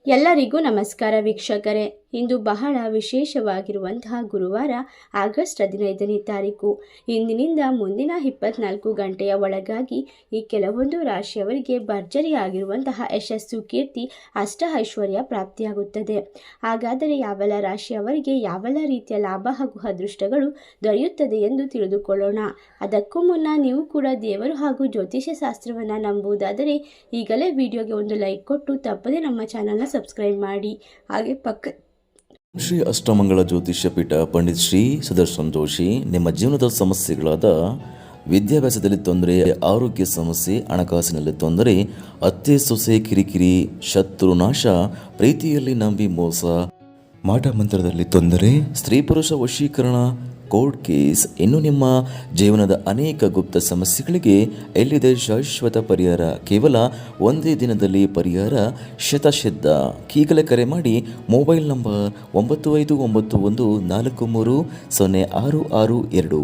ಎಲ್ಲರಿಗೂ ನಮಸ್ಕಾರ ವೀಕ್ಷಕರೇ. ಇಂದು ಬಹಳ ವಿಶೇಷವಾಗಿರುವಂತಹ ಗುರುವಾರ ಆಗಸ್ಟ್ 15ನೇ ತಾರೀಕು. ಇಂದಿನಿಂದ ಮುಂದಿನ 24 ಗಂಟೆಯ ಒಳಗಾಗಿ ಈ ಕೆಲವೊಂದು ರಾಶಿಯವರಿಗೆ ಭರ್ಜರಿಯಾಗಿರುವಂತಹ ಯಶಸ್ಸು, ಕೀರ್ತಿ, ಅಷ್ಟ ಐಶ್ವರ್ಯ ಪ್ರಾಪ್ತಿಯಾಗುತ್ತದೆ. ಹಾಗಾದರೆ ಯಾವೆಲ್ಲ ರಾಶಿಯವರಿಗೆ ಯಾವೆಲ್ಲ ರೀತಿಯ ಲಾಭ ಹಾಗೂ ಅದೃಷ್ಟಗಳು ದೊರೆಯುತ್ತದೆ ಎಂದು ತಿಳಿದುಕೊಳ್ಳೋಣ. ಅದಕ್ಕೂ ಮುನ್ನ ನೀವು ಕೂಡ ದೇವರು ಹಾಗೂ ಜ್ಯೋತಿಷ್ಯ ಶಾಸ್ತ್ರವನ್ನು ನಂಬುವುದಾದರೆ ಈಗಲೇ ವಿಡಿಯೋಗೆ ಒಂದು ಲೈಕ್ ಕೊಟ್ಟು ತಪ್ಪದೆ ನಮ್ಮ ಚಾನಲ್ನ ಸಬ್ಸ್ಕ್ರೈಬ್ ಮಾಡಿ. ಹಾಗೆ ಶ್ರೀ ಅಷ್ಟಮಂಗಳ ಜ್ಯೋತಿಷ್ಯ ಪೀಠ ಪಂಡಿತ್ ಶ್ರೀ ಸುದರ್ಶನ್ ಜೋಶಿ ನಿಮ್ಮ ಜೀವನದ ಸಮಸ್ಯೆಗಳಾದ ವಿದ್ಯಾಭ್ಯಾಸದಲ್ಲಿ ತೊಂದರೆ, ಆರೋಗ್ಯ ಸಮಸ್ಯೆ, ಹಣಕಾಸಿನಲ್ಲಿ ತೊಂದರೆ, ಅತ್ತೆ ಸೊಸೆ ಕಿರಿಕಿರಿ, ಶತ್ರು ನಾಶ, ಪ್ರೀತಿಯಲ್ಲಿ ನಂಬಿ ಮೋಸ, ಮಾಟ ಮಂತ್ರದಲ್ಲಿ ತೊಂದರೆ, ಸ್ತ್ರೀ ಪುರುಷ ವಶೀಕರಣ, ಕೋರ್ಟ್ ಕೇಸ್, ಇನ್ನು ನಿಮ್ಮ ಜೀವನದ ಅನೇಕ ಗುಪ್ತ ಸಮಸ್ಯೆಗಳಿಗೆ ಎಲ್ಲಿದೆ ಶಾಶ್ವತ ಪರಿಹಾರ? ಕೇವಲ ಒಂದೇ ದಿನದಲ್ಲಿ ಪರಿಹಾರ ಶತಸಿದ್ಧ. ಈಗಲೇ ಕರೆ ಮಾಡಿ. Mobile number 9591430662.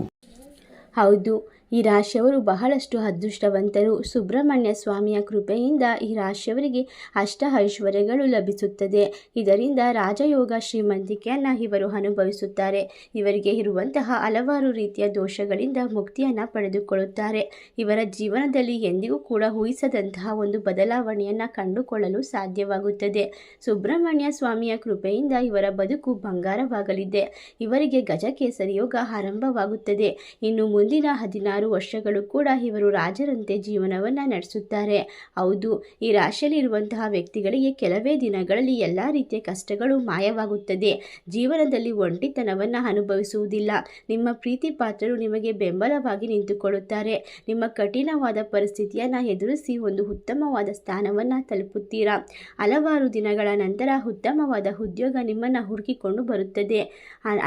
ಹೌದು, ಈ ರಾಶಿಯವರು ಬಹಳಷ್ಟು ಅದೃಷ್ಟವಂತರು. ಸುಬ್ರಹ್ಮಣ್ಯ ಸ್ವಾಮಿಯ ಕೃಪೆಯಿಂದ ಈ ರಾಶಿಯವರಿಗೆ ಅಷ್ಟ ಐಶ್ವರ್ಯಗಳು ಲಭಿಸುತ್ತದೆ. ಇದರಿಂದ ರಾಜಯೋಗ, ಶ್ರೀಮಂತಿಕೆಯನ್ನು ಇವರು ಅನುಭವಿಸುತ್ತಾರೆ. ಇವರಿಗೆ ಇರುವಂತಹ ಹಲವಾರು ರೀತಿಯ ದೋಷಗಳಿಂದ ಮುಕ್ತಿಯನ್ನು ಪಡೆದುಕೊಳ್ಳುತ್ತಾರೆ. ಇವರ ಜೀವನದಲ್ಲಿ ಎಂದಿಗೂ ಕೂಡ ಊಹಿಸದಂತಹ ಒಂದು ಬದಲಾವಣೆಯನ್ನು ಕಂಡುಕೊಳ್ಳಲು ಸಾಧ್ಯವಾಗುತ್ತದೆ. ಸುಬ್ರಹ್ಮಣ್ಯ ಸ್ವಾಮಿಯ ಕೃಪೆಯಿಂದ ಇವರ ಬದುಕು ಬಂಗಾರವಾಗಲಿದೆ. ಇವರಿಗೆ ಗಜಕೇಸರಿ ಯೋಗ ಆರಂಭವಾಗುತ್ತದೆ. ಇನ್ನು ಮುಂದಿನ 16 ವರ್ಷಗಳು ಕೂಡ ಇವರು ರಾಜರಂತೆ ಜೀವನವನ್ನು ನಡೆಸುತ್ತಾರೆ. ಹೌದು, ಈ ರಾಶಿಯಲ್ಲಿರುವಂತಹ ವ್ಯಕ್ತಿಗಳಿಗೆ ಕೆಲವೇ ದಿನಗಳಲ್ಲಿ ಎಲ್ಲ ರೀತಿಯ ಕಷ್ಟಗಳು ಮಾಯವಾಗುತ್ತದೆ. ಜೀವನದಲ್ಲಿ ಒಂಟಿತನವನ್ನು ಅನುಭವಿಸುವುದಿಲ್ಲ. ನಿಮ್ಮ ಪ್ರೀತಿ ಪಾತ್ರರು ನಿಮಗೆ ಬೆಂಬಲವಾಗಿ ನಿಂತುಕೊಳ್ಳುತ್ತಾರೆ. ನಿಮ್ಮ ಕಠಿಣವಾದ ಪರಿಸ್ಥಿತಿಯನ್ನು ಎದುರಿಸಿ ಒಂದು ಉತ್ತಮವಾದ ಸ್ಥಾನವನ್ನು ತಲುಪುತ್ತೀರಾ. ಹಲವಾರು ದಿನಗಳ ನಂತರ ಉತ್ತಮವಾದ ಉದ್ಯೋಗ ನಿಮ್ಮನ್ನು ಹುಡುಕಿಕೊಂಡು ಬರುತ್ತದೆ.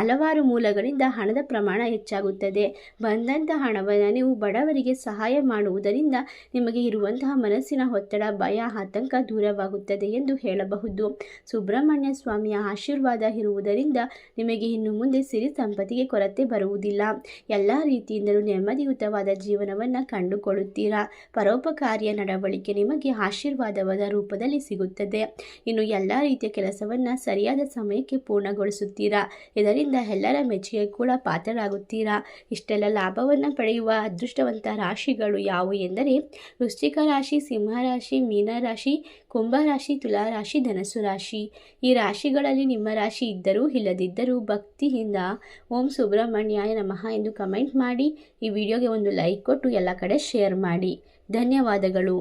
ಹಲವಾರು ಮೂಲಗಳಿಂದ ಹಣದ ಪ್ರಮಾಣ ಹೆಚ್ಚಾಗುತ್ತದೆ. ಬಂದಂತಹ ಹಣವನ್ನು ನೀವು ಬಡವರಿಗೆ ಸಹಾಯ ಮಾಡುವುದರಿಂದ ನಿಮಗೆ ಇರುವಂತಹ ಮನಸ್ಸಿನ ಒತ್ತಡ, ಭಯ, ಆತಂಕ ದೂರವಾಗುತ್ತದೆ ಎಂದು ಹೇಳಬಹುದು. ಸುಬ್ರಹ್ಮಣ್ಯ ಸ್ವಾಮಿಯ ಆಶೀರ್ವಾದ ಇರುವುದರಿಂದ ನಿಮಗೆ ಇನ್ನು ಮುಂದೆ ಸಿರಿ ಸಂಪತ್ತಿಗೆ ಕೊರತೆ ಬರುವುದಿಲ್ಲ. ಎಲ್ಲ ರೀತಿಯಿಂದಲೂ ನೆಮ್ಮದಿಯುತವಾದ ಜೀವನವನ್ನು ಕಂಡುಕೊಳ್ಳುತ್ತೀರಾ. ಪರೋಪಕಾರಿಯ ನಡವಳಿಕೆ ನಿಮಗೆ ಆಶೀರ್ವಾದವಾದ ರೂಪದಲ್ಲಿ ಸಿಗುತ್ತದೆ. ಇನ್ನು ಎಲ್ಲ ರೀತಿಯ ಕೆಲಸವನ್ನು ಸರಿಯಾದ ಸಮಯಕ್ಕೆ ಪೂರ್ಣಗೊಳಿಸುತ್ತೀರಾ. ಇದರಿಂದ ಎಲ್ಲರ ಮೆಚ್ಚುಗೆ ಕೂಡ ಪಾತ್ರರಾಗುತ್ತೀರಾ. ಇಷ್ಟೆಲ್ಲ ಲಾಭವನ್ನು ಪಡೆಯುವ ಅದೃಷ್ಟವಂತ ರಾಶಿಗಳು ಯಾವುವು ಎಂದರೆ ವೃಶ್ಚಿಕ ರಾಶಿ, ಸಿಂಹ ರಾಶಿ, ಮೀನ ರಾಶಿ, ಕುಂಭ ರಾಶಿ, ತುಲಾ ರಾಶಿ, ಧನಸ್ಸು ರಾಶಿ. ಈ ರಾಶಿಗಳಲ್ಲಿ ನಿಮ್ಮ ರಾಶಿ ಇದ್ದರೂ ಇಲ್ಲದಿದ್ದರೂ ಭಕ್ತಿಯಿಂದ ಓಂ ಸುಬ್ರಹ್ಮಣ್ಯಾಯ ನಮಃ ಎಂದು ಕಮೆಂಟ್ ಮಾಡಿ. ಈ ವಿಡಿಯೋಗೆ ಒಂದು ಲೈಕ್ ಕೊಟ್ಟು ಎಲ್ಲ ಕಡೆ ಶೇರ್ ಮಾಡಿ. ಧನ್ಯವಾದಗಳು.